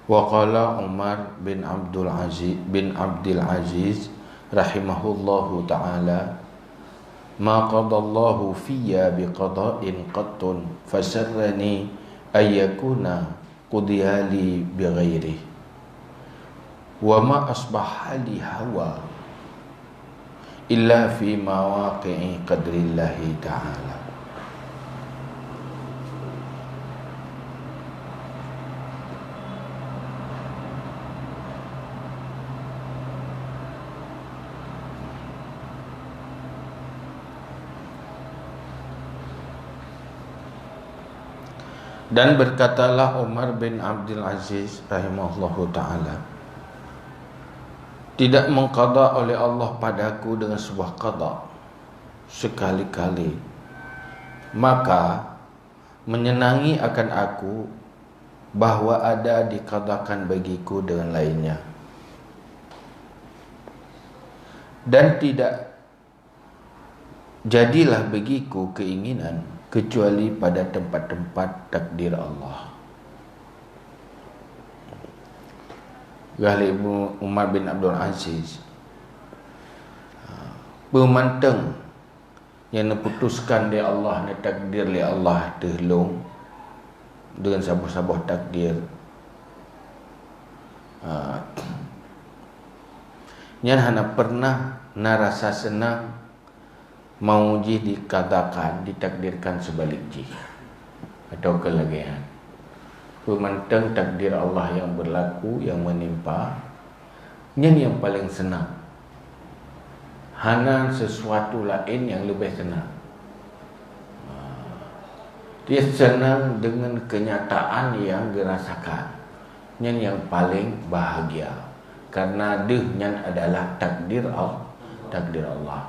Wa qala Umar bin Abdul Aziz rahimahullahu ta'ala, ma qadallahu fiyya biqada'in qattun fasarrani ayyakuna qudiyali bighairi wa ma asbaha li hawa illa fi mawaqi'i qadrillahi ta'ala. Dan berkatalah Umar bin Abdul Aziz rahimahullahu ta'ala, tidak mengqada oleh Allah padaku dengan sebuah qada sekali-kali, maka menyenangi akan aku bahawa ada diqadakan bagiku dengan lainnya, dan tidak jadilah bagiku keinginan kecuali pada tempat-tempat takdir Allah. Ghalib Umar bin Abdul Aziz pemanteng yang diputuskan oleh Allah, yang takdir oleh Allah terlong dengan sabah-sabah takdir. Yang hana pernah narasa senang mau ji dikatakan, ditakdirkan sebalik ji atau kelebihan. Pemanteng takdir Allah yang berlaku, yang menimpa, yang paling senang. Hana sesuatu lain yang lebih senang. Dia senang dengan kenyataan yang dirasakan, yang paling bahagia, karena dia adalah takdir Allah.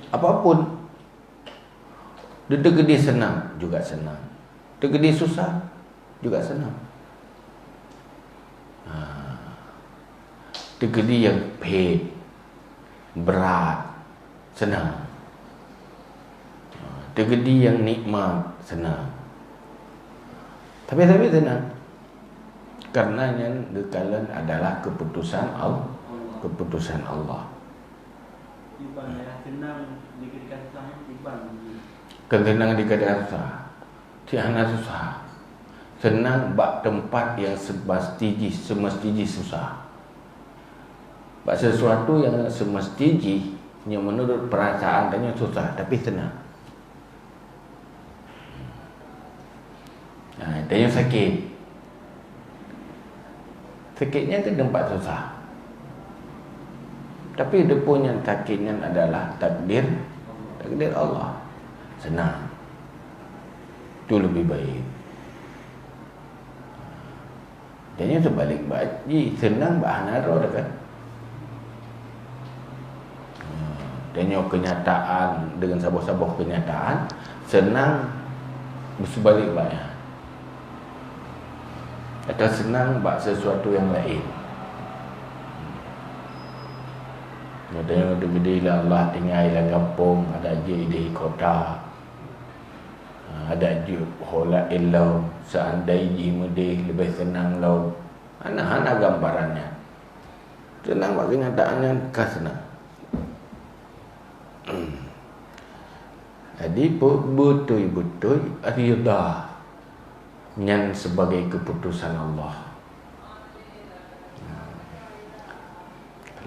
Apapun, dia senang juga senang, dia susah juga senang. Dia yang paid, berat, senang. Dia yang nikmat, senang. Tapi senang, karena yang dekalan adalah keputusan Allah. Ketenangan dikatakan susah, tiada susah. Senang bak tempat yang semestinya susah. Bak sesuatu yang semestinya, yang menurut perasaan tanya susah, tapi senang. Tanya sakit, sakitnya ke tempat susah, tapi dia punya sakitnya adalah takdir Allah. Senang, itu lebih baik. Jadi sebalik baji, senang bahan roh dekat. Tanya kenyataan dengan sabah-sabah kenyataan, senang bersebalik banyak. Atau senang bak sesuatu yang lain. Tanya gede lah Allah tinggal di kampung, ada je di kota. Ada je hola illau, seandainya mudih lebih senang lau. Anak-anak gambarannya. Senang bak kenyataannya kan senang. Jadi betul-betul rida yang sebagai keputusan Allah.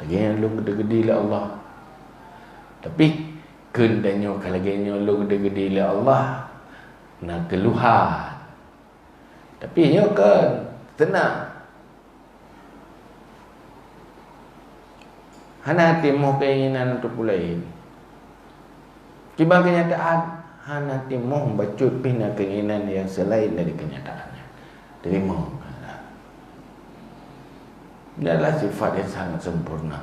Lagi yang lu gede-gede lah Allah. Tapi kendanya kalau lagi yang lu gede-gede lah Allah, nak keluhan. Tapi nyo kan tenang. Hana hati mau keinginan untuk lain. Tiba kenyataan, hana hati mau bacut pina keinginan yang selain dari kenyataannya. Terima. Ini adalah sifat yang sangat sempurna,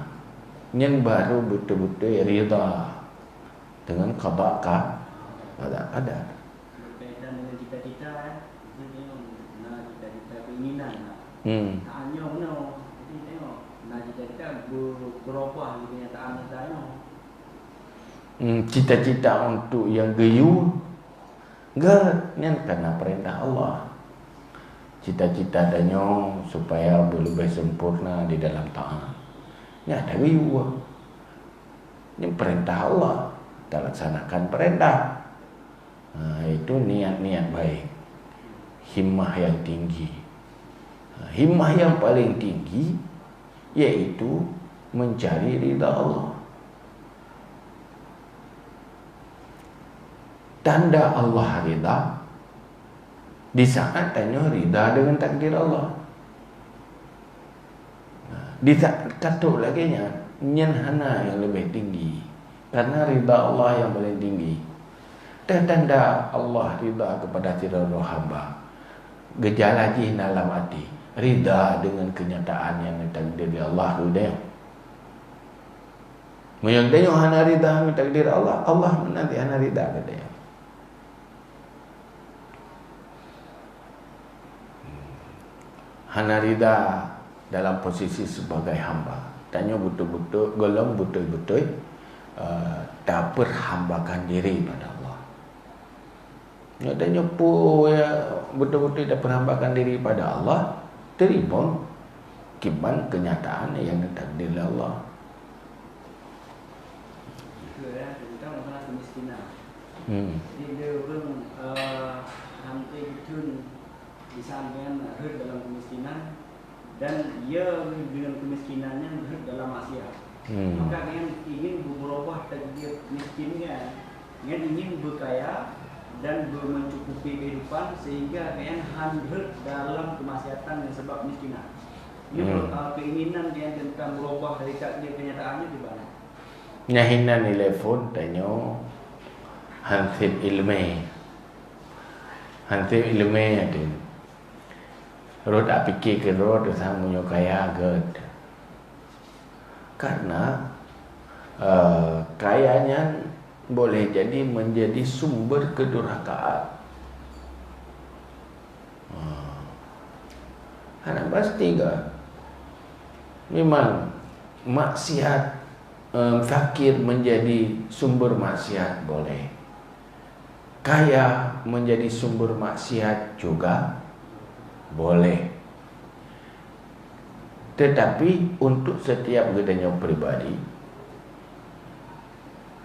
yang baru betul-betul rida dengan qada qadar. Berkaitan dengan cita-cita, nak cita-cita keinginan. Hanya mana, jadi tengok, nak cita-cita berubah kenyataan saya. Cita-cita untuk yang gayu, enggak, yang karena perintah Allah. cita-cita danyo supaya lebih sempurna di dalam taat. Ya ada riwa. Ini perintah Allah, kita laksanakan perintah. Itu niat-niat baik, himmah yang tinggi. Himmah yang paling tinggi yaitu mencari ridha Allah. Tanda Allah ridha di saat tanya ridha dengan takdir Allah. Di saat katuk lagi nyanhana yang lebih tinggi, karena ridha Allah yang paling tinggi. Dan tanda Allah ridha kepada tirarul hamba, gejala di dalam hati, ridha dengan kenyataan yang takdir Allah sudah. Yang tanya hana ridha dengan takdir Allah, Allah nanti hana ridha katanya. Hana ridha dalam posisi sebagai hamba. Tanya betul-betul, golong betul-betul tak perhambakan diri pada Allah. Ya, tanya pun ya, betul-betul tak perhambakan diri pada Allah, terima kiban kenyataan yang ditakdir Allah. Kita masalah kemiskinan. Jadi dia pun hampir itu disampaikan herd dalam kemiskinan, dan ia dengan kemiskinannya herd dalam maksiat. Maka dia ingin berubah takdir miskinnya, dia ingin berkaya dan mencukupi kehidupan, sehingga dia herd dalam kemaksiatan yang sebab miskinan. Ini keinginan dia tentang berubah dari takdir kenyataannya di mana? Nyahinan telefon tanya hansib ilmi. Hansib ilmi ada. Rod tak fikir ke rod sang punya kaya agak. Karena kayanya boleh jadi menjadi sumber kedurhakaan. Karena pasti kan memang maksiat, fakir menjadi sumber maksiat boleh, kaya menjadi sumber maksiat juga boleh. Tetapi untuk setiap gedanya pribadi,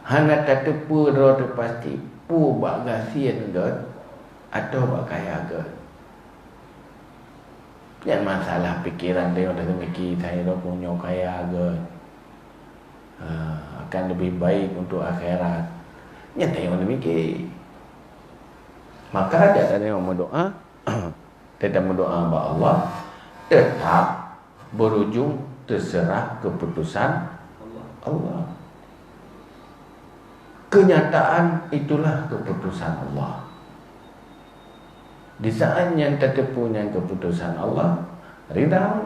hana tatepu roda pasti pu bak gasian god atau bak kaya god. Jangan masalah pikiran dia dah mikir saya dah punya kaya god, akan lebih baik untuk akhirat. Nyata yang mikir. Maka ada tadi yang berdoa, tetap berdoa kepada Allah, tetap berujung terserah keputusan Allah. Kenyataan itulah keputusan Allah. Di saat yang tertepunya keputusan Allah, ridha.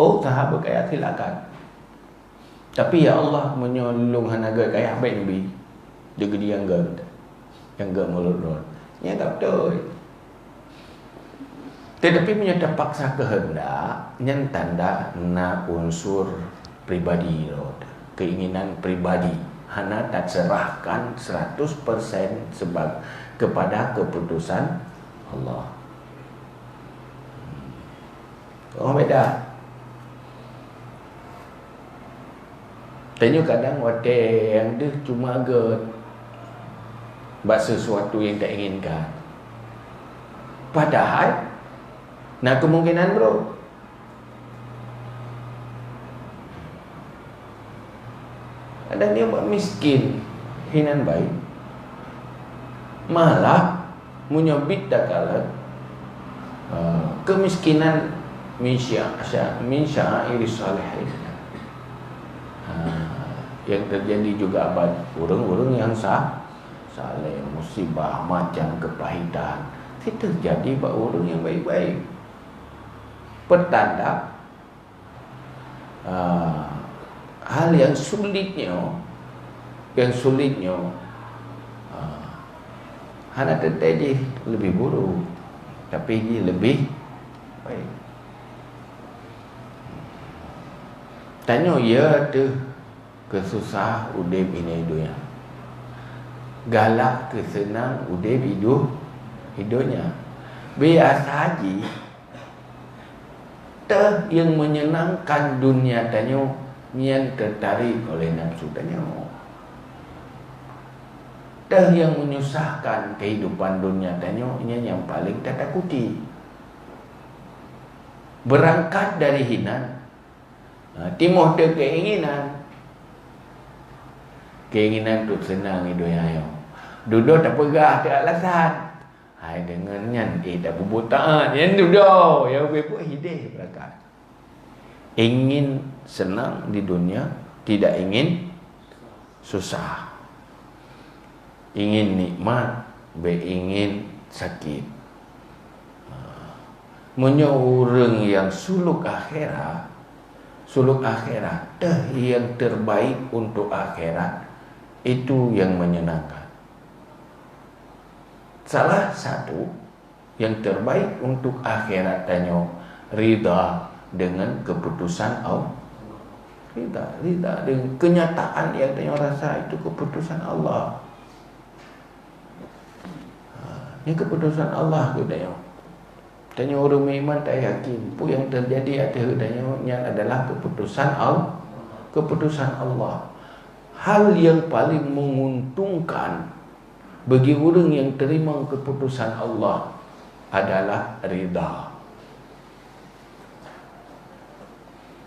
Oh, sahabat kaya silakan. Tapi ya Allah menyolong hanaga kaya baik nabi. Juga dia yang enggak mulut. Ya tak betul. Tetapi punya terpaksa kehendak yang tanda na unsur pribadi, keinginan pribadi, hana tak serahkan 100% sebab kepada keputusan Allah. Oh beda. Tanya kadang wate yang dia cuma agak buat sesuatu yang tak inginkan. Padahal nah kemungkinan bro, kadang dia buat miskin, hinan baik, malah menyobit dah kala kemiskinan min sya'airi salihin. Yang terjadi juga pada orang-orang yang saleh, musibah macam kepahitan, itu terjadi pada orang yang baik-baik. Pertanda hal yang sulitnya hanya terjadi lebih buruk, tapi ini lebih baik. Tanya ya tu kesusah udip ini hidupnya, galak kesenang udip hidupnya. biasa haji yang menyenangkan dunia tanya yang tertarik oleh nafsu tanya yang menyusahkan kehidupan dunia tanya yang paling tak takuti. Berangkat dari hinan timuh dia keinginan tu senang hidup yang duduk tak pegah tak alasan. Hai dengannya tak berbutaan yang duduk yang berbuat hidup berangkat. Ingin senang di dunia, tidak ingin susah. Ingin nikmat, ingin sakit. Orang yang suluk akhirat yang terbaik untuk akhirat itu yang menyenangkan. Salah satu yang terbaik untuk akhirat tanya rida dengan keputusan Allah. Rida dengan kenyataan yang tanya rasa itu keputusan Allah. Ini keputusan Allah ke tanya. Tanya orang beriman tak yakin pun yang terjadi atas tanya adalah keputusan Allah. Keputusan Allah. Hal yang paling menguntungkan bagi orang yang terima keputusan Allah adalah rida.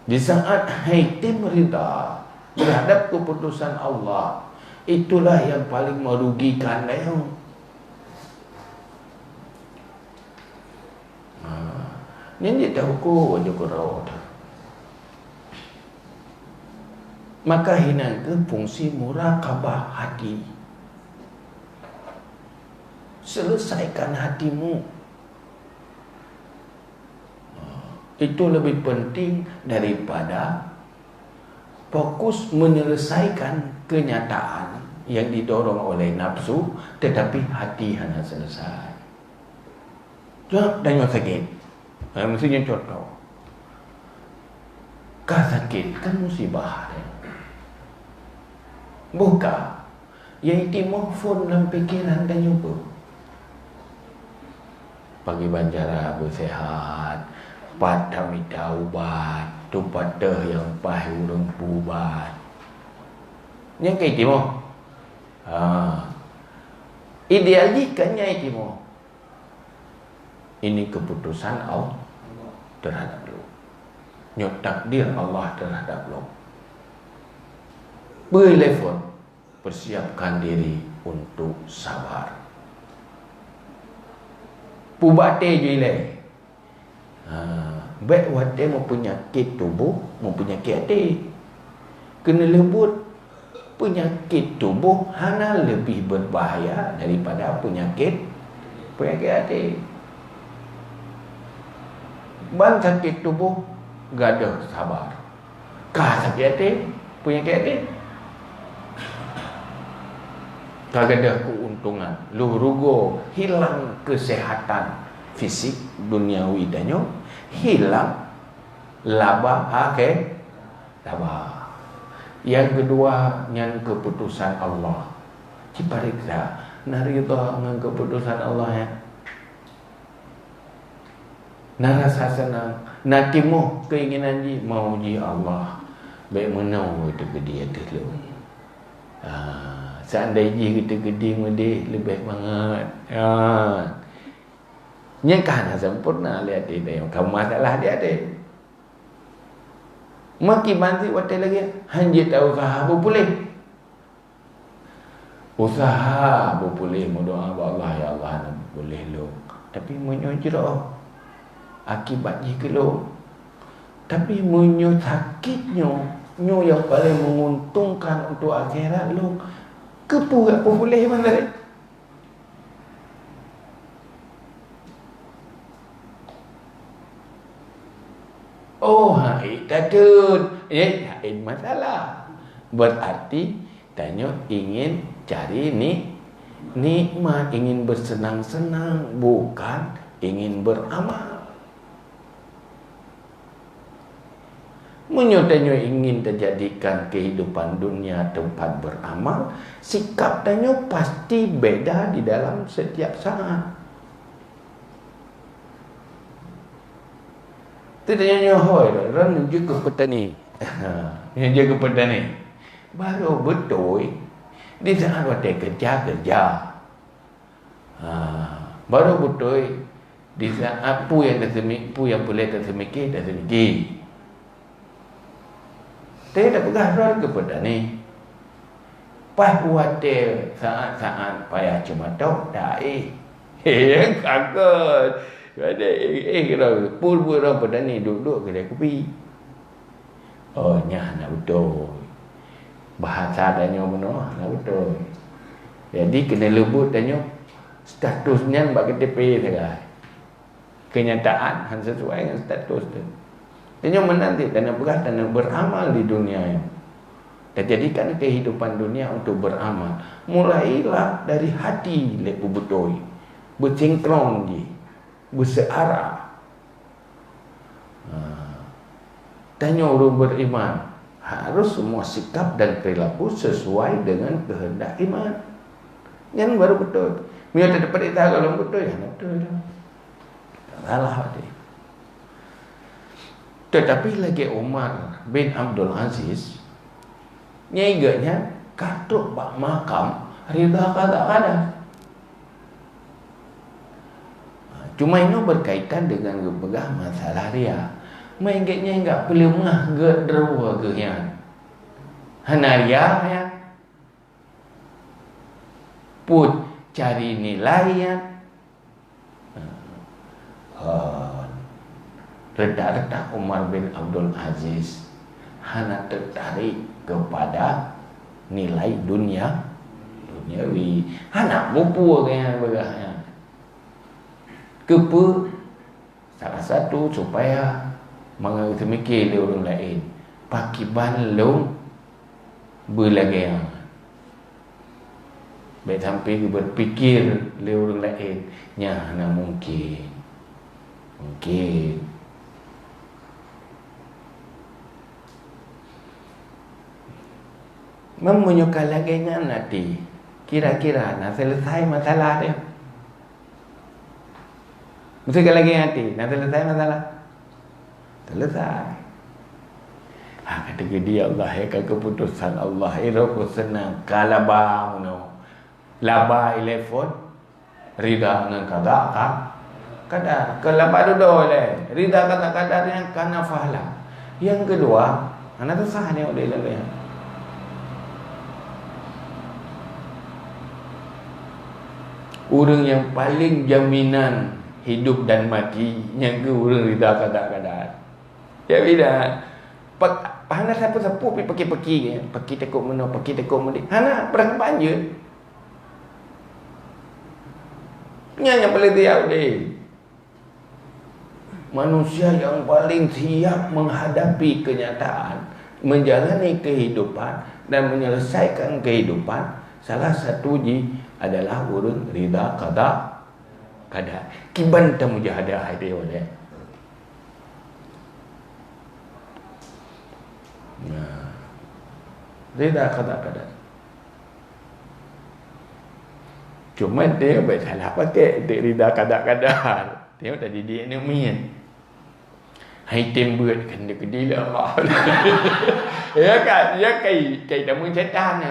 Di saat haitim rida terhadap keputusan Allah, itulah yang paling merugikan dia. Ni dia tahu ko wajah korau. Maka hinan ke fungsi muraqabah hati. Selesaikan hatimu. Itu lebih penting daripada fokus menyelesaikan kenyataan yang didorong oleh nafsu, tetapi hati hanya selesai. Dan yang sakit, mestinya contoh. Kah sakit kan musibah. Buka yang timofon dalam pikiran dan nyoba. Pagi banjara bersehat, pada minta ubat, tu pada yang pahit urang ubat. Yang kayak timo. Idealnya timo. Ini keputusan Allah terhadap lo. Nyok takdir Allah terhadap lo. Berlevel, persiapkan diri untuk sabar. Pubate jile. Baik wate mau penyakit tubuh, mau penyakit hati. Kena lembut. Penyakit tubuh hanya lebih berbahaya daripada penyakit hati. Ban sakit tubuh gak ada sabar. Kah sakit hati, penyakit hati. Kagak ada keuntungan. Lu rugo hilang kesehatan fisik duniawi danyo, hilang laba akhir laba. Yang kedua yang keputusan Allah. Cipariksa narida dengan keputusan Allah ya. Narasa senang, natimu keinginan ji mau ji Allah. Baik menau itu ke dia dulu. Seandainya kita gede mudi lebih banget. Nyekah sempurna lihat dia. Kamu masalah dia ada. Maki banti waktu lagi hanya tahu usaha boleh. Usaha boleh berdoa Allah ya Allah boleh lo. Tapi menyojro akibatnya kelo. Tapi menyo sakitnya nyo yang paling menguntungkan untuk akhirat lo. Kepuh apa boleh mana ni? Oh, hai takut. Hai masalah. Berarti tanya ingin cari nikmat, ingin bersenang-senang, bukan ingin beramal. Menyotanya ingin terjadikan kehidupan dunia tempat beramal, sikap tanya pasti beda di dalam setiap saat. Tanya hoi orang jaga petani. Yang jaga petani. Baru betul di saat waktu kerja. Baru betul di saat pu yang boleh tersemiki. Dia tak pegang ke petani. Pas buat saat payah cuma tahu tak yang kaget. Ada kalau pul orang petani duduk kedai kopi. Oh nyah nak betul. Bahasa tanya benar nak betul. Jadi kena lebut tanya statusnya bak KTP saja. Kenyataan han sesuai dengan status tu. Tanya menanti dan berat dan beramal di dunia ini. Dan jadikan kehidupan dunia untuk beramal. Mulailah dari hati lepu betul. Bersinkron je. Bersearah. Tanya orang beriman. Harus semua sikap dan perilaku sesuai dengan kehendak iman. Yang baru betul. Bila tak dapat kita kalau betul, ya betul. Tak salah dia. Tetapi lagi Umar bin Abdul Aziz nyeganya katuk bak makam rida kata-kata. Cuma ini berkaitan dengan berpegang masalah dia. Maingatnya enggak perlu mah gedrua ke yang hanaria ya. Put cari nilai ya. Redak-redak Umar bin Abdul Aziz hanya tertarik kepada nilai duniawi. Hanya bupu yang bergaya. Kepa salah satu supaya mengerti mikir le orang lain. Pakiban long berlagian. Baik sampai berfikir le orang lain. Nya mungkin. Memunyukan lagi nanti kira-kira nak selesai masalah dia. Mesti lagi nanti nak selesai masalah. Selesai. Kata dia Allah keputusan Allah itu senang kalabah laba telefon rida dengan kadar kelabah duduk rida kata kadar yang kana fahla. Yang kedua anak tu sah ni oleh lagi. Orang yang paling jaminan hidup dan mati yang ke orang rida kadar-kadar. Ya bila hana siapa-siapa pergi pergi tekuk mana, pergi tekuk mana. Hana perang banjir. Yang paling siap dia. Manusia yang paling siap menghadapi kenyataan, menjalani kehidupan dan menyelesaikan kehidupan, salah satu adalah orang rida kadar. Kiban ta mujahadah dia oleh. Rida kadar. Cuma dia salah pakai dia rida kadar. Tengok tadi dia ni main. Hai tembut kan dia kedil Allah. Ya kan, ya kai damun setan.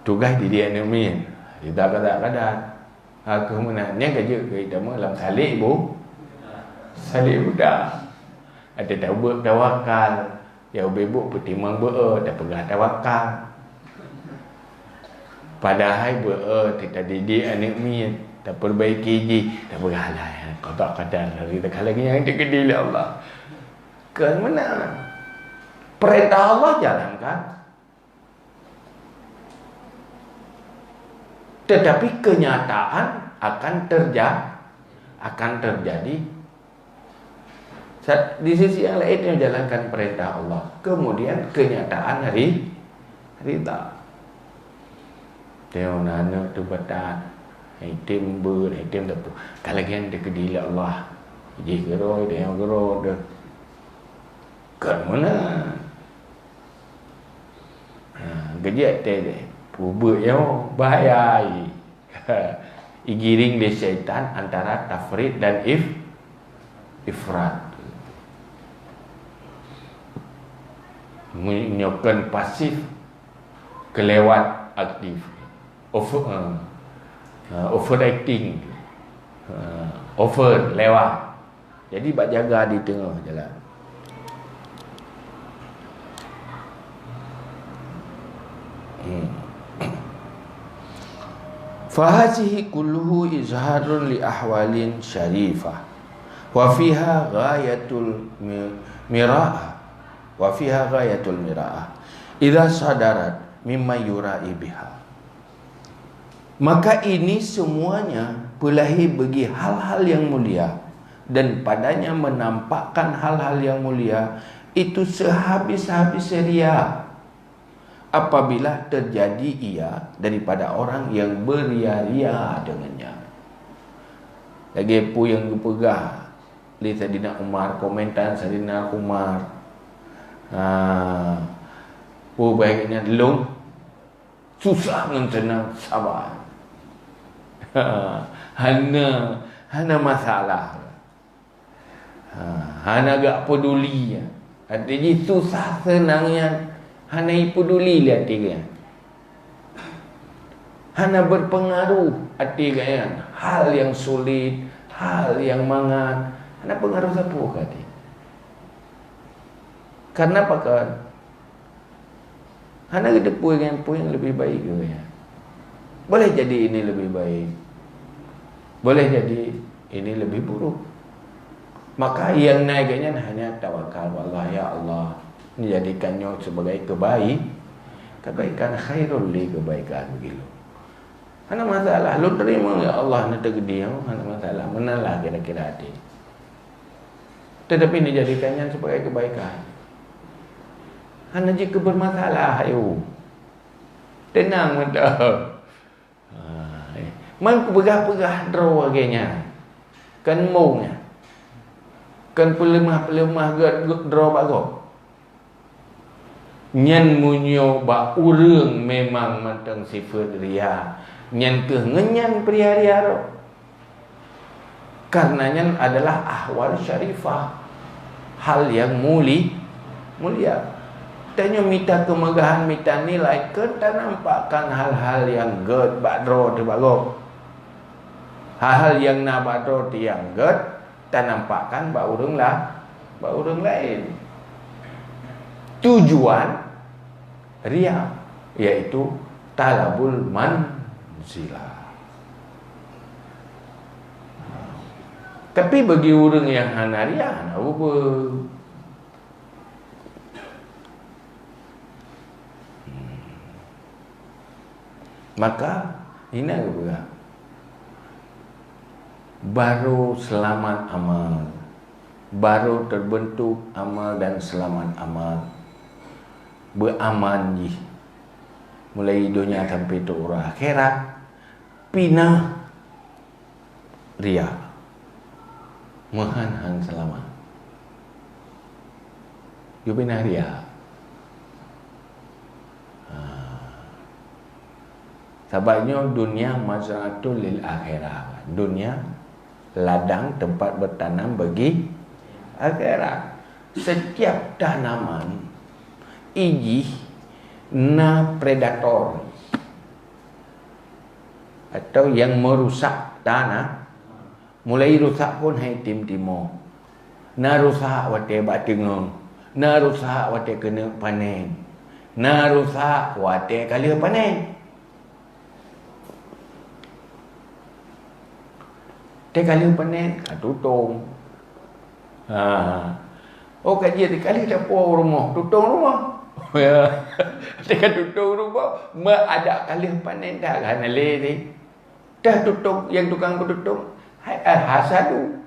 Tugas di dia ni main. Rida kadar. Aku menanya kerja kita dalam salik bu. Salik budak. Ada tahu tawakal. Ya bebuk pertimang tak pernah tawakal. Padahal kita didik anak mian, tak perbaiki je, tak berhalah. Kau tak kadar hari tak lagi yang dikedil Allah. Ke mana? Perintah Allah jalankan. Tetapi kenyataan akan terjadi. Di sisi yang lain menjalankan perintah Allah. Kemudian kenyataan hari tak. Tengok anak tu batal. Item tak apa. Kalau yang dekedil Allah. Jadi geroi dia geroi dah. Ke mana? Gejek teh. Pubuk yang bahaya. Igiring oleh syaitan antara tafrid dan ifrat. Menyokong pasif kelewat aktif. Overacting. Over lewat. Jadi bak jaga di tengah jalan. Fahazihi kulluhu izharun li ahwalin syarifah wa fiha ghayatul mira'ah wa fiha ghayatul mira'ah idza sadarat mimma yura'i biha. Maka ini semuanya berlahir bagi hal-hal yang mulia, dan padanya menampakkan hal-hal yang mulia itu sehabis-habis ria apabila terjadi ia daripada orang yang beria-ria dengannya. Lagi pu yang pegah li Saidina Umar, komentar Saidina Umar, pu baiknya long susah dengan senang sabar. Hana masalah, hana agak peduli. Artinya susah senangnya hana peduli lihat dia. Hana berpengaruh hati kan. Hal yang sulit, hal yang mangan, hana pengaruh siapa kata. Karena apa kan? Hana ada poin yang lebih baik ke ya. Boleh jadi ini lebih baik, boleh jadi ini lebih buruk. Maka yang naiknya hanya tawakal wallah, ya Allah, menjadikannya sebagai kebaikan khairul li, kebaikan begitu. Hana masalah, lu terima ya Allah nak tegedi, hana masalah, menalah kira-kira hati. Tetapi dijadikannya sebagai kebaikan. Hana jika bermasalah, ayo tenang betul. Man pegah-pegah draw agaknya. Kan maunya. Kan pelemah-pelemah draw bago. Nyan munyo ba urang memang matang sifat ria. Nyan ke ngenyan pria ria ro. Karenanya adalah ahwal syarifah. Hal yang mulia. Tanya minta kemegahan, minta nilai, kita nampakkan hal-hal yang ged badro di bago. Hal-hal yang na badro di yang ged, kita nampakkan ba urang lain. Tujuan ria yaitu talabul manzilah. Tapi bagi orang yang hana ria, hana apa? Maka ini juga baru selamat amal, baru terbentuk amal dan selamat amal, beraman ji mulai dunia sampai tu akhirat pinah ria mahan selamat you pinah ria. Sebabnya dunia mazra'atul lil akhirah. Dunia ladang tempat bertanam bagi akhirat. Setiap tanaman iji na predator atau yang merusak tanah, mulai rusak pun hai tim-timo. Na rusak wate batingung, na rusak wate kena panen, na rusak wate kali panen. Dia kali panen, tutung. Oh kaji kali dapur rumah, tutung rumah. Ya, dia tutung rumah, ada kali panen dah kan ni. Dah tutung, yang tukang tutung, hasadu.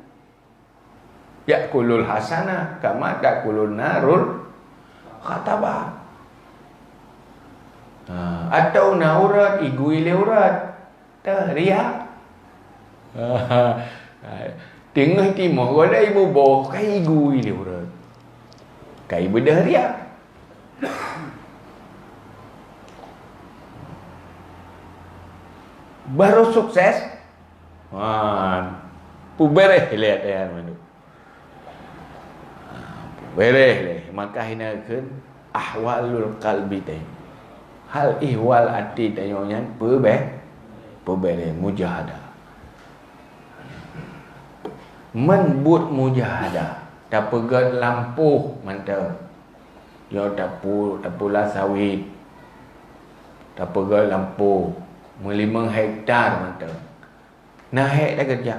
Ya kulul hasana, kama tak kulul narul khatabah. Atau naurat, igui leurat, dah ria. Tengah timur ada ibu boh kai gui dia urut. Kai bedah dia. Baru sukses Pubereh lihat ya manu. Pubereh le maka hinakeun ahwalul qalbi teh. Hal ihwal hati teh nyan pubereh mujahadah. Menbut mujahadah tapegat lampuh mantap. Yo tapula sawit. Tapegat lampuh 5 hektar mantap. Nah hek dah kerja.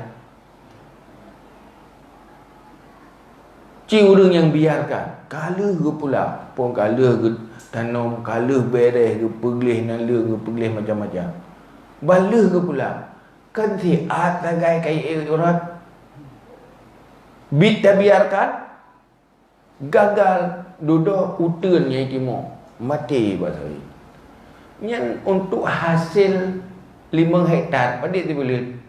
Ciurang yang biarkan kala ke pula pun kala ke tanam kala beres ke pergelih nala ke pergelih macam-macam bala ke pula kan si atagai kai urat bit dah biarkan gagal duduk utun yang timur mati pasal yang untuk hasil 5 hektar padik tu boleh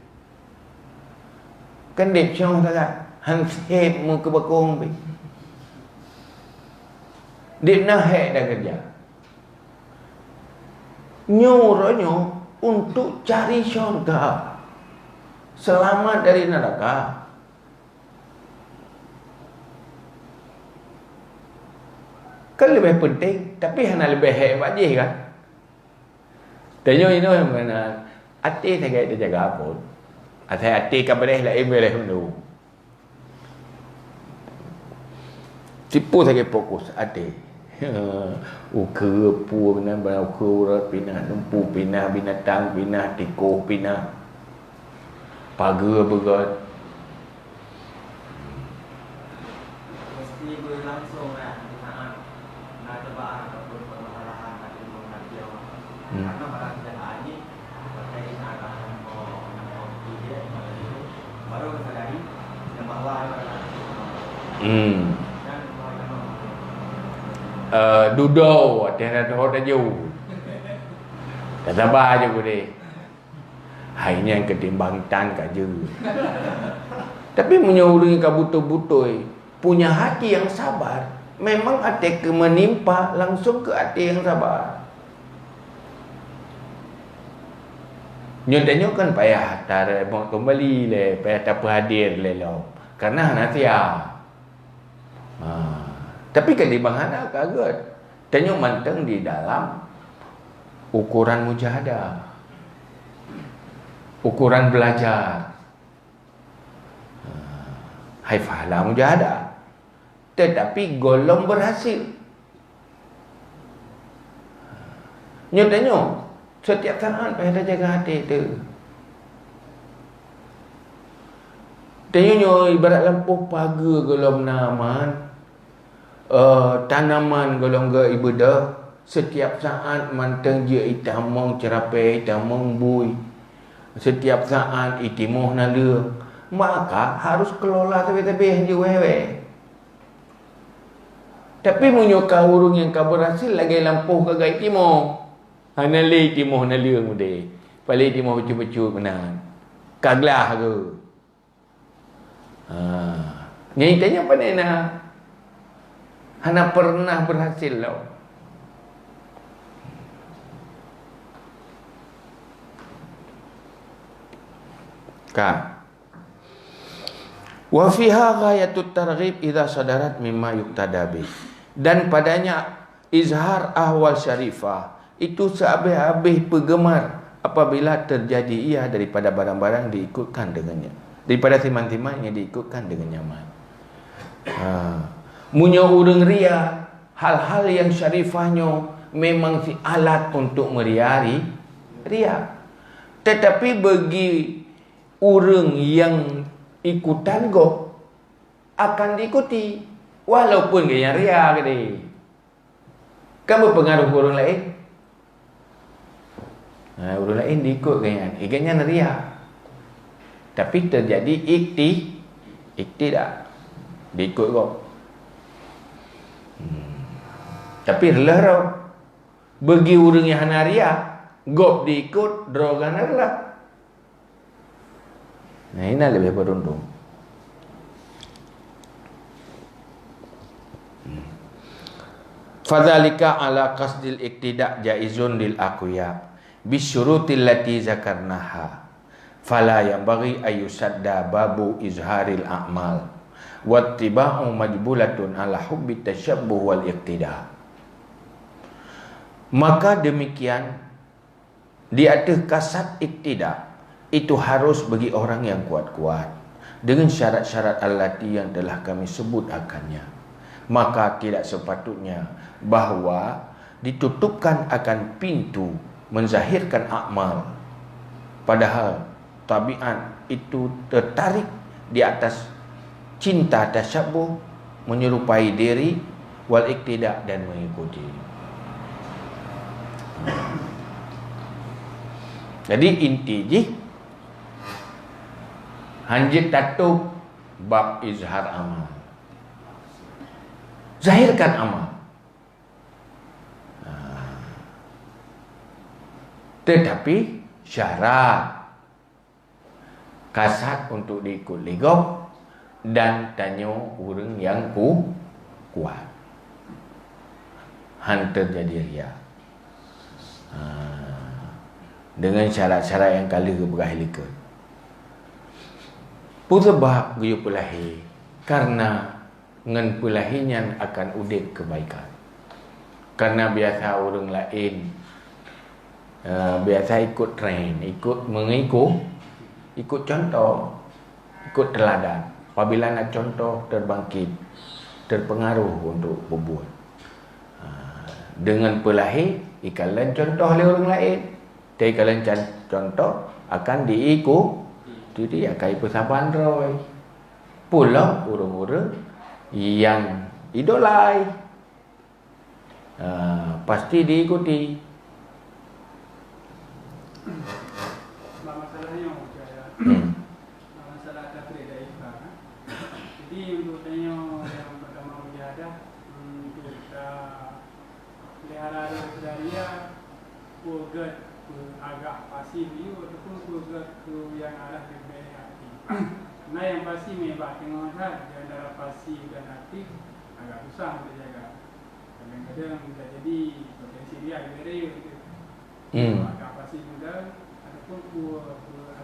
kan dek syong sangat hansip mu ke bakong pi dek nah hek dah kerja nyuruhnya untuk cari syurga selamat dari neraka. Kan lebih penting, tapi hanya lebih hebat je kan. Tanya ini mana hati saya kata jaga apa? Hati kabareh lah boleh mendu. Tipu saya fokus hati. Uke pu bina uke urat pinah nempu pinah binatang pinah tikuh pinah pagar begat. Mesti berlangsung lah di saat nak cobaan ataupun permasalahan tadi mengajar. Karena pada kenyataan ini berkait dengan dia baru kesadari yang bahawa Duduk ada dah dah sabar je boleh. Hanya ketimbang tan kaje. Tapi menyuruh ka butuh-butuh punya hati yang sabar, memang hati ke menimpa langsung ke hati yang sabar. Nyatanya kan payah tar mau kembali le, payah tak hadir le lo. Karena nanti tapi ketimbang anak kaget. Tanya manteng di dalam ukuran mujahadah. Ukuran belajar. Haifalah mujahadah. Tetapi golong berhasil. Nyatanya setiap saat payah jaga hati tu. Tanya ibarat lampu pagar golong naman. Tanaman golong ke ibadah setiap saat manteng je itamong cerapai itamong bui setiap saat itimoh nala maka harus kelola tebih-tebih je wewe. Tapi menyuka urung yang kau berhasil lagi lampuh ke gai timoh hanali timoh nala mude pali timoh becu-becu benar kaglah ke nyai tanya apa nak hana pernah berhasil lo. Kan. Wa fiha ghayatut targhib idza sadarat mimma yuqtada bih. Dan padanya izhar ahwal syarifah itu sehabis-habis penggemar apabila terjadi ia daripada barang-barang diikutkan dengannya. Daripada timan-timan yang diikutkan dengan nyaman. Munya urang ria hal-hal yang syarifahnya memang si alat untuk meriari ria. Tetapi bagi urang yang ikutan go akan diikuti walaupun gaya ria gede. Kan berpengaruh ke orang lain. Orang lain diikut gaya ria. Tapi terjadi iktidak. Diikut go. Tapi relah bagi orang yang hanaria gop diikut drogan relah. Nah ini lebih beruntung. Fadzalika ala qasdil iktidak jaizun lil aqwiya bisyurutil lati zakarnaha fala yanbaghi ayusadda babu izharil a'mal wattiba'u majbulatun ala hubbi tashabbuh wal iqtida. Maka demikian di atas kasat iktida itu harus bagi orang yang kuat-kuat dengan syarat-syarat allati yang telah kami sebut akannya. Maka tidak sepatutnya bahawa ditutupkan akan pintu menzahirkan amal, padahal tabiat itu tertarik di atas cinta tasyabuh, menyerupai diri, wal iktida, dan mengikuti. Jadi inti je hanjit tatup bab izhar amal, zahirkan amal. Tetapi syarat kasat untuk diikut legok dan tanya orang yang kuat. Han terjadi riak. Dengan syarat-syarat yang kala ke berahilika. Sebab gaya pelahi karena dengan pelahinya akan udik kebaikan. Karena biasa orang lain biasa ikut trend, ikut contoh, ikut teladan. Apabila nak contoh terbangkit, terpengaruh untuk berbuat. Dengan pelahi ikalan contoh oleh orang lain. Tapi kalau contoh akan diikut, jadi akan persamaan roy. Pula orang-orang yang idolai pasti diikuti. Masalahnya masalah takdir dari Islam. Jadi untuk tanya yang pertama mujahadah, untuk kita pelihara dari kuat agak pasif itu ataupun kuat yang arah ke hati. Nah yang pasif memang tengok kan di antara pasif dan aktif agak susah untuk jaga. Kadang-kadang bisa jadi potensi dia agak gitu. Agak pasif muda ataupun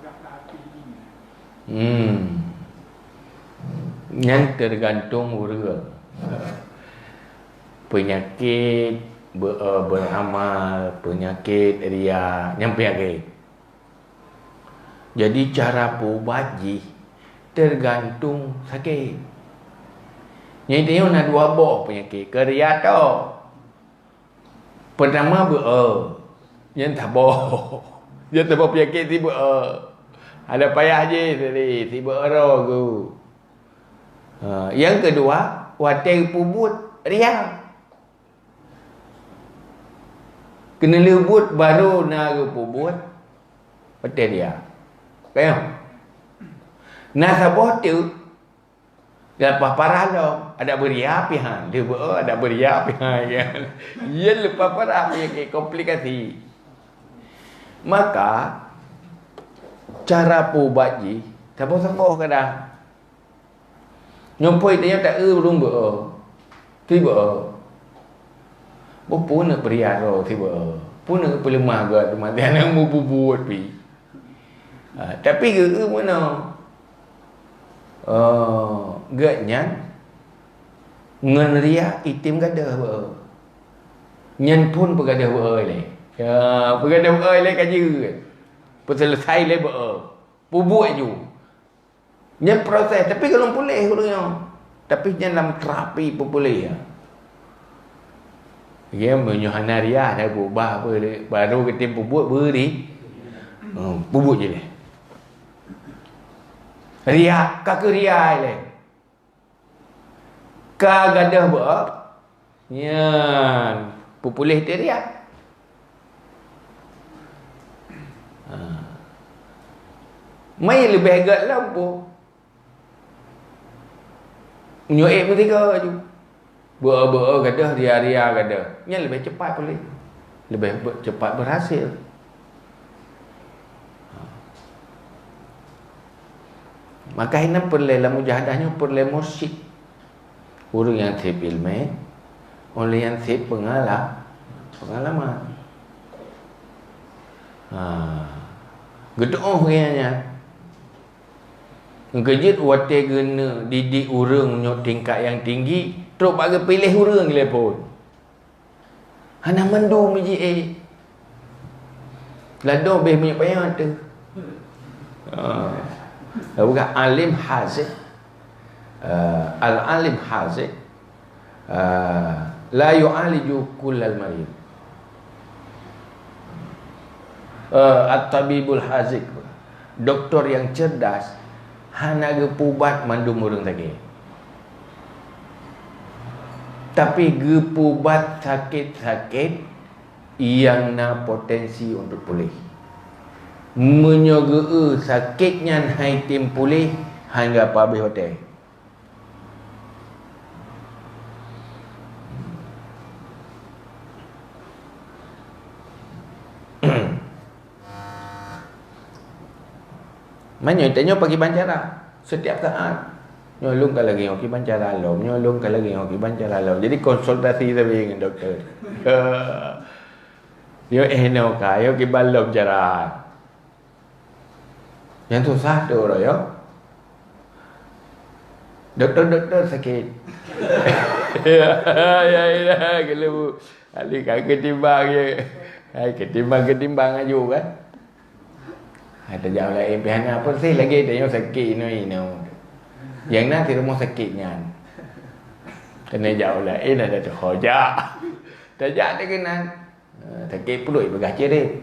agak tak aktif ini. Yang tergantung orang. Penyakit beramal, penyakit riak, yang penyakit. Jadi cara berubat tergantung sakit. Yang dia nak dua buah penyakit riak tu. Pertama yang tak boh. Yang tak boh penyakit tiba ada payah je tadi tiba tu. Yang kedua, watai pubut riak. Kena lebut baru nak pubut betul dia. Kaya. Nah sabah tu lepas parah dah ada beria pihan. Dia ada beria pihan kan. Ia lepas parah punya komplikasi. Maka cara pubat ji sabah kadang. Nyompoi dia tak belum tiba. Pun nak beria roh tiba. Pun nak pelemah ke tempat yang mau buat pi. Tapi ke mana? Gaknya ngan ria itim gadah ba. Nyan pun bergadah ba le. Ya, bergadah ba le kaji. Selesai le ba. Buat ju. Nyan proses tapi kalau boleh orangnya. Tapi nyan dalam terapi pun boleh ya. Dia menyuhana ria dah berubah apa baru kita buat beri. Buat je le. Ria kak ria le. Ka gadah ba? Nyan populeh dia ria. Mai lebih agak lampu. Nyoek mereka je. Ber gadah ria-ria gadah. Yang lebih cepat boleh. Lebih cepat berhasil. Maka ini perlu mujahadahnya perlu mursyid. Orang yang sip ilmu, orang yang sip pengalaman. Gedoh orangnya. Kejut wate gena didik urang nyok tingkat yang tinggi, terus bagi pilih urang le pun. Hana mendung biji Lado be punya payah tu. Bukan alim haziq. Al-alim haziq la yu'aliju kullal marid. At-tabibul haziq, doktor yang cerdas hana gepubat mandum urang sakit. Tapi gepubat sakit-sakit yang na potensi untuk pulih. Menyoga sakitnya hai tim pulih hingga habis hotel. Mana tanya pagi bancara setiap saat. Nyolong kalau lagi okey bancara lom, nyolong kalau lagi okey bancara lom. Jadi konsultasi tapi dengan doktor. Yo no ka, yo ki balom cara. Yang susah tu rồi yo. Doktor sakit. Ya kalau ali kan ketimbang ye. Hai ketimbang aju kan. Ada jauh lah pihaknya apa sih lagi dia yang sakit ni. Yang nanti rumah sakitnya. Kena jauh lah dah ada hoja. Tajak dia kena sakit perut begah cirit.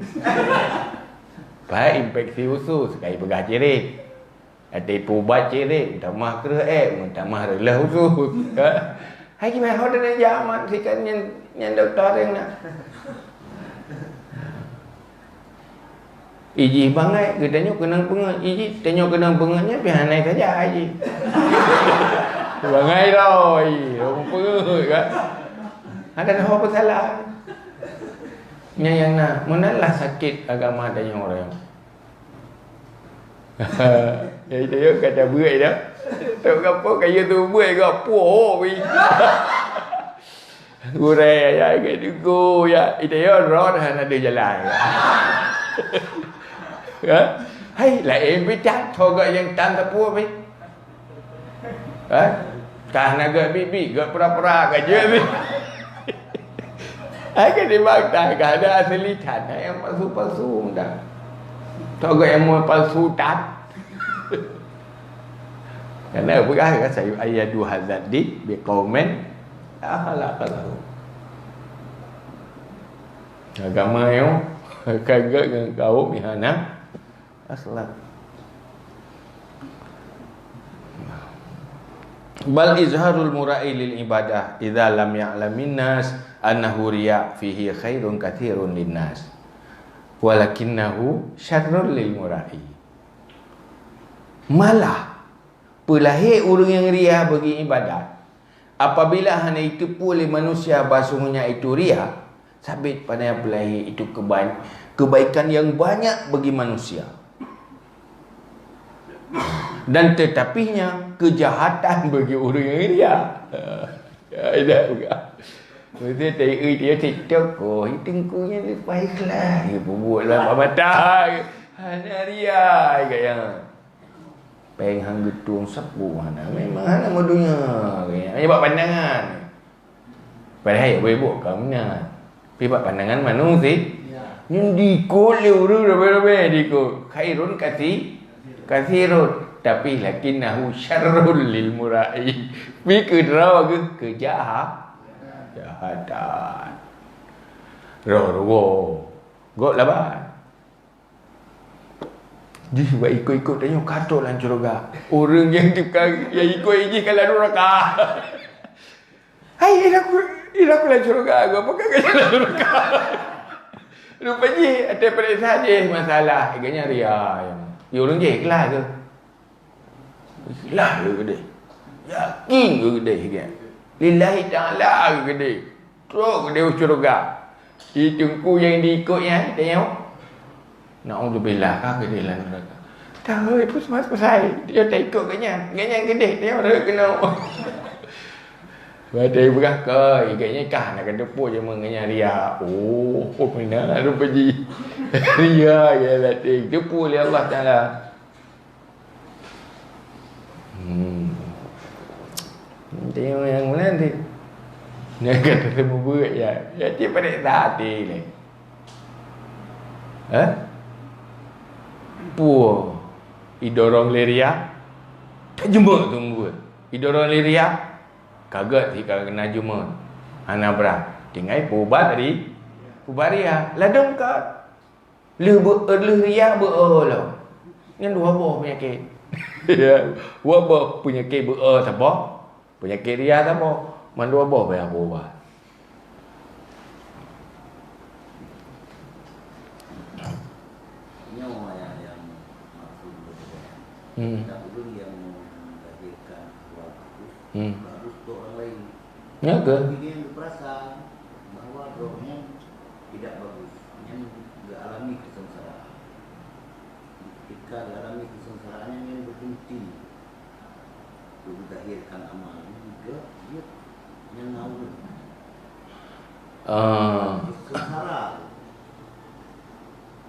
Baik infeksi usus sekali begah cirit. Ada pubat cirit, tambah kerek, tambah relah usus. Hai gimana hoda dia jaman sikan yang doktor yang nak. Iji bangai, kita tengok kenang pengat. Iji tengok kenang pengatnya, pihak naik saja Iji. Bangai tau, orang pengat kan. Ada apa salah? Yang nak, manalah sakit agama tanya orang. Ya itu kata berat dah. Tak apa kaya tu berat ke apa oi. Gurai ya ke dugo ya. Itu ya road han ada jalan. Ya. Hai là em biết chắc thôi gọi yang tan tapua biết. Karena gak bibi, gak pura-pura gak je ni. Ai di bangta gak ada asli tanah yang palsu-palsu dah. Thôi gọi em mua palsu tat. Karena berkah kan saya ayadu hazadi bi qaumin akhlaqalahu. Agama yang kagak dengan kaum ihana akhlak. Bal izharul mura'i lil ibadah idza lam ya'lamin nas annahu riya' fihi khairun katsirun linnas walakinnahu syarrun lil mura'i. Malah pelahir orang yang riya bagi ibadat apabila hanya itu pula manusia basuhnya itu riya, sabit pada yang pelahir itu kebaikan yang banyak bagi manusia. Dan tetapinya kejahatan bagi orang yang riya. Ada juga. Mesti dia TikTok hidungkunya ni baiklah. Dia buatlah mata. Hanya riya kaya. Peng hang getung sapu mana. Memang hana modunya. Hanya buat pandangan. Padahal boleh buat kamunya. Tapi buat pandangan mana sih? Yang dikut liuru rabe-rabe dikut. Khairun kathirun. Tapi lakinnahu syarrul lil mura'i. Bikedra ke kejahatan. Roh. Gok laban. Dia buat ikut-ikut tanya katuk lah syurga. Orang yang ikut ini kalau neraka. Hai, aku lah syurga. Apa kan jalan syurga? Rupanya ada pada saja masalah. Iganya ria. Ya orang je ikhlas ke? Ikhlas ke gede? Yakin ke gede? Lillahi ta'ala ke gede? Teruk gede syurga. Ditunggu yang diikutnya. Tengok. Na'udzubillah kah gede lah neraka. Tahu itu semua pasal dia tak ikut kenyang. Kenyang gede dia orang kena. Badai berakal, ikatnya kah nak kena pun je mengenai ria. Oh, mana ada pergi. Ria ya batik. Tipu oleh Allah Taala. Tengok yang mana nanti. Dia kata temu berat ya. Dia pada hati ni. Puh. Idorong leria. Jumpa tunggu. Idorong leria. Kaget si kena jumpa. Hana berat. Tinggal pubat tadi. Pubaria. Ladung kat. Lu ria beolo. Yang dua buah penyakit. Ya, dua buah penyakit sabah. Penyakit ria sabah. Man dua buah bayar pubat. Ini orang yang maksud berbeda. Tak perlu yang melahirkan waktu. Harus untuk orang lain. Ya ke? Ini yang berperasaan bahawa rohnya tidak bagus, yang alami kesengsaraan. Ketika alami kesengsaraan yang berhenti, itu dilahirkan amal juga dia yang ngawur. Sengsara.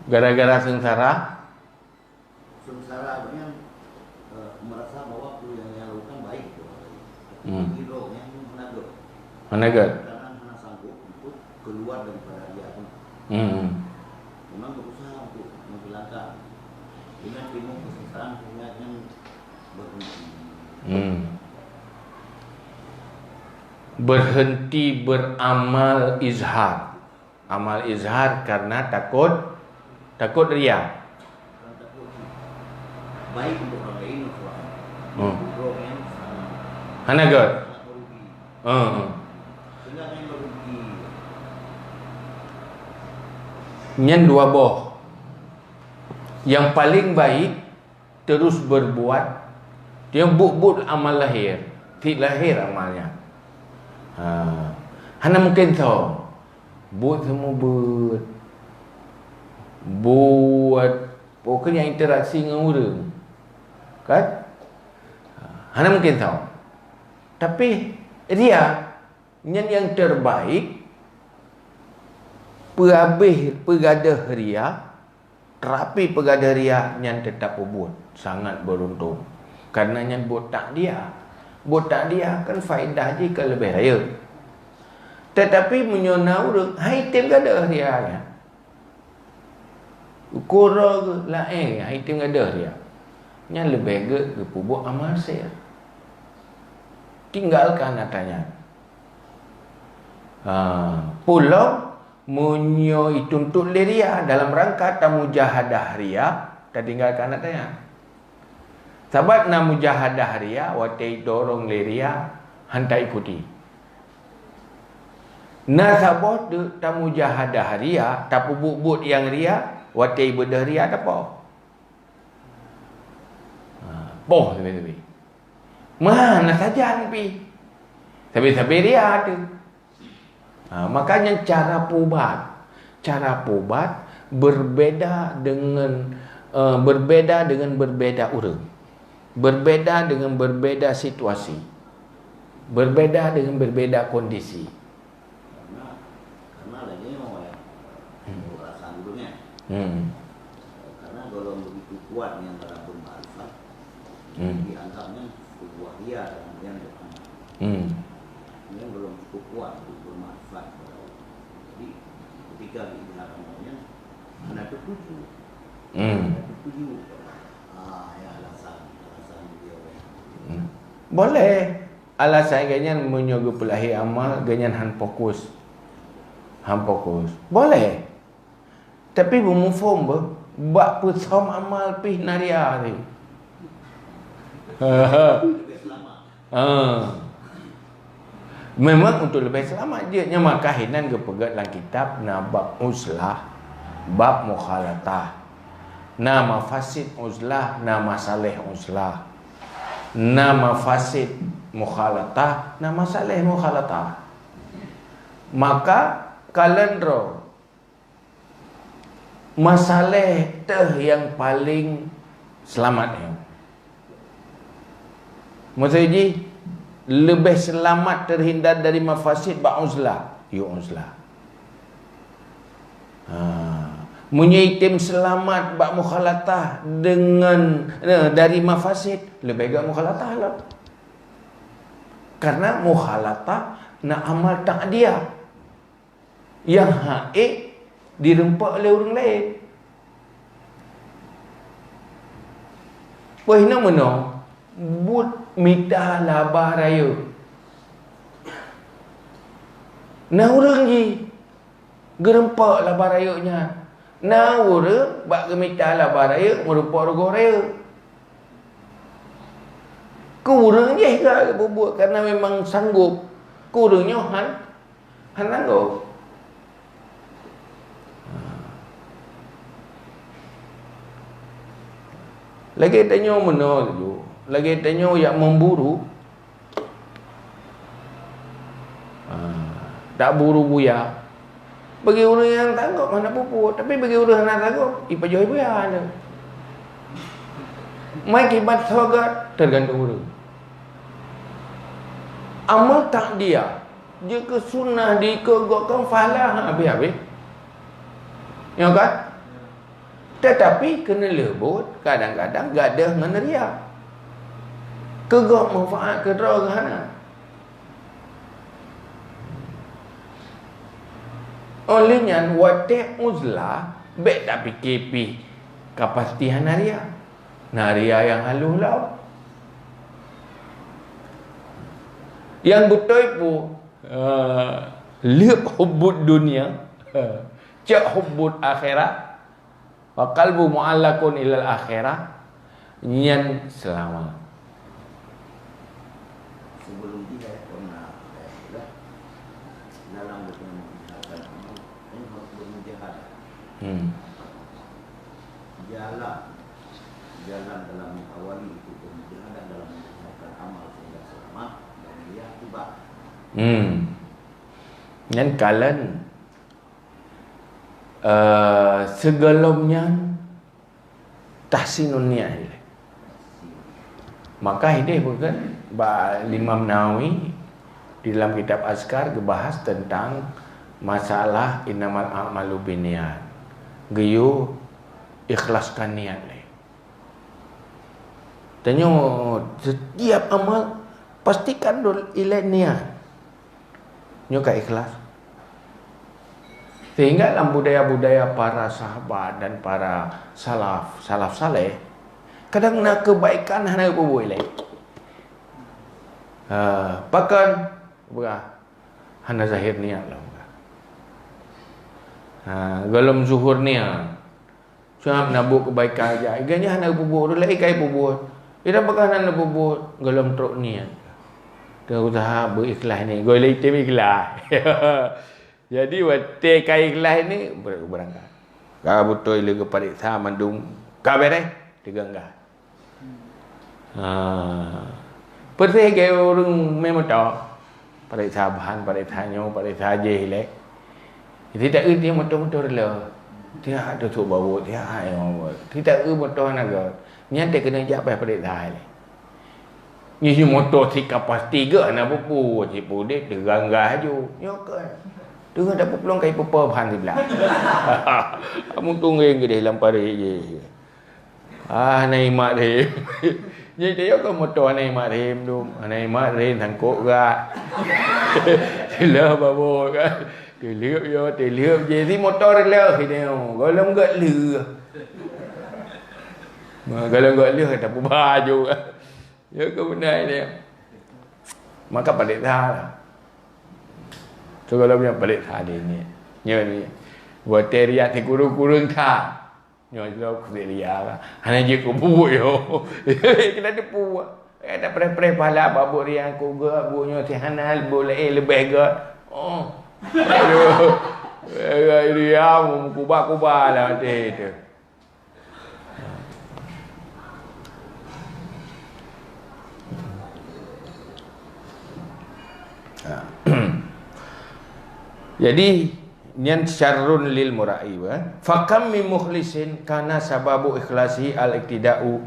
Gara-gara sengsara. Sengsara artinya merasa bahwa yang lakukan baik. Hidup yang Managat. Karena hanya sanggup untuk keluar daripada dia pun. Memang berusaha untuk menghilangkan dengan ilmu kesengsaraan sehingga yang berhenti. Berhenti beramal izhar. Amal izhar karena takut ria. Karena takut baik untuk orang lain untuk orang lain. Hanagat. Sehingga yang berhenti. Yang dua boh. Yang paling baik terus berbuat. Dia but amal lahir. Tidak lahir amalnya. Hana mungkin tahu. Buat semua buat pokoknya interaksi dengan orang. Kan? Hana mungkin tahu. Tapi dia yang terbaik pegadah ria, terapi pegadah ria yang tetap buat sangat beruntung. Karena yang botak dia kan faedah je ke lebih raya. Tetapi menyona orang item gadah ria ya. Ukura ke lain item gadah ria. Yang lebih ke buat amal saya. Tinggalkan natanya. Pulau munyo ituntut ria dalam rangka tamujahadah ria, tak tinggalkan natanya. Sahabat na mujahadah ria, watai dorong ria, hantai ikuti. Na sahabat tu tamujahadah ria, tak bubut yang ria, watai bedah ria tak apa. Boh lebih. Mana saja ni Tapi ria ada. Makanya cara pubat berbeda dengan berbeda orang. Berbeda dengan berbeda situasi. Berbeda dengan berbeda kondisi. Karena lagi orang yang perasaan dulunya. Karena kalau begitu kuat yang dalam bermarifat, dianggapnya sebuah ria yang depan. Ini belum cukup kuat untuk bermanfaat. Jadi ketika dilihat namanya, anda tertuju. Ya alasan dia. Boleh. Alasan ganyan menyogo pelahi amal, ganyan han fokus. Boleh. Tapi bumufom bak pusom amal pih naria ni. Memang untuk lebih selamat je. Yang makahinan kepegat dalam kitab na bab uzlah, bab mukhalatah, nama fasid uzlah, nama salih uzlah, nama fasid mukhalatah, nama salih mukhalatah. Maka kalendro masalah teh yang paling selamat ya. Maksudnya lebih selamat terhindar dari mafasid ba'uzlah, ya uzlah. Munyaitim selamat bak mukhalatah dengan dari mafasid, lebih baik mukhalatah lah. Karena mukhalatah nak amal tak dia yang haik dirempak oleh orang lain. Wah, nak mana but mitah labah raya. Nah orang je gerempak labah rayanya. Nah orang bak gemitah labah raya merupak rogoh raya. Kurang je ke buat karena memang sanggup. Kurangnya han sanggup. Lagi tanya mana tu? Lagi tanya yang memburu. Tak buru buaya. Bagi orang yang tanggup mana pupuk, tapi bagi orang yang nak tanggup, ipajoi buaya ada. Mai kibat sogat tergantung orang. Amal tak dia. Jika sunnah dikegokkan falah habis-habis. Ya kan? Tetapi kena lebut, kadang-kadang gadah dengan riak. Kegok manfaat kedera ke hana. Olehnya watek uzlah baik tak fikir pi kepastian naria. Naria yang halus lah. Yang betul pun lihat hubbud dunia, cak hubbud akhirat. Wa qalbu mu'allakun ilal akhirah, nyan selamat. Sebelum dia pernah dalam bermujahadah ini harus bermujahadah. Jalan dalam awali itu bermujahadah dalam melakukan amal sehingga selamat dan dia tiba. Nyan kalan segelumnya tahsinun niat. Maka ini bukan Imam Nawawi di dalam kitab Azkar gebahas tentang masalah innamal a'malu binniyat. Geyu ikhlaskan niat. Tanya setiap amal pastikan dulu ilai niat. Nyoka ikhlas. Sehingga dalam budaya-budaya para sahabat dan para salaf saleh, kadang nak kebaikan hana apa boleh. Bahkan hana zahir niat lah. Galam zuhur niat. Cuma nak buat kebaikan aja. Iganya hana apa buat, lagi kai buat. Ida bahkan hana apa buat, galam truk niat. Dia usaha berikhlas ni, golek tim ikhlas. Jadi waktu kai ikhlas ni berangkat. Kau betul le kepariksa mandung kabere digangga. Pergi ke orang memang tahu pariksa bahan, pariksa nyo, pariksa je le. Jadi tak dia motor-motor le. Dia ada tu bawa dia ayo. Tidak motor naga. Nyata kena jak pai pariksa le. Ni motor si kapas 3 nak pupu, cipu dia digangga aju. Yo ke. Dengan dapat pelong kai pepa bahan sebelah. Kamu tunggu yang gede lampari je. Nai mak rim. Jadi dia kan motor nai mak rim tu. Nai mak rim sangkut gak. Sila babo kan. Teliup yo, teliup je. Si motor le dia. Golong gak le. Golong gak le tak baju. Ya ke benar dia. Maka balik dah lah. So kalau punya balik tadi ni, ni buat teriak si kurung-kurung tak, nyoba teriak, hanya je kubur yo, kita ada puak, tak pernah pala babu riang kuga, bunyo si hanal boleh lebih gat, aduh, riang kubah lah tu. Jadi nyan syarrun lil murai fa kam min mukhlisin kana sababu ikhlasi al iktida'u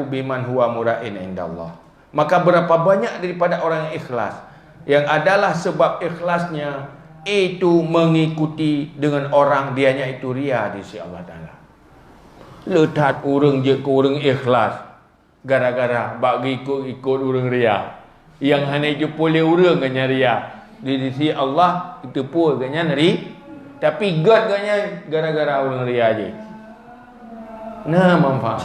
biman huwa mura'in indallah. Maka berapa banyak daripada orang yang ikhlas, yang adalah sebab ikhlasnya itu mengikuti dengan orang dianya itu ria di sisi Allah Ta'ala. Letak orang je ke orang ikhlas gara-gara bagi ikut orang ria. Yang hanya je boleh orang kanya ria. Di sisi Allah itu pun kanya ria. Tapi God kanya gara-gara orang ria je. Nah, manfaat.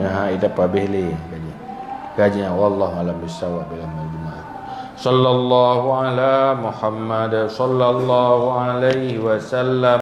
Ya, ida pabehli kajian wallahu alam bisawab bil majmu'ah. Sallallahu ala Muhammad sallallahu alaihi wasallam.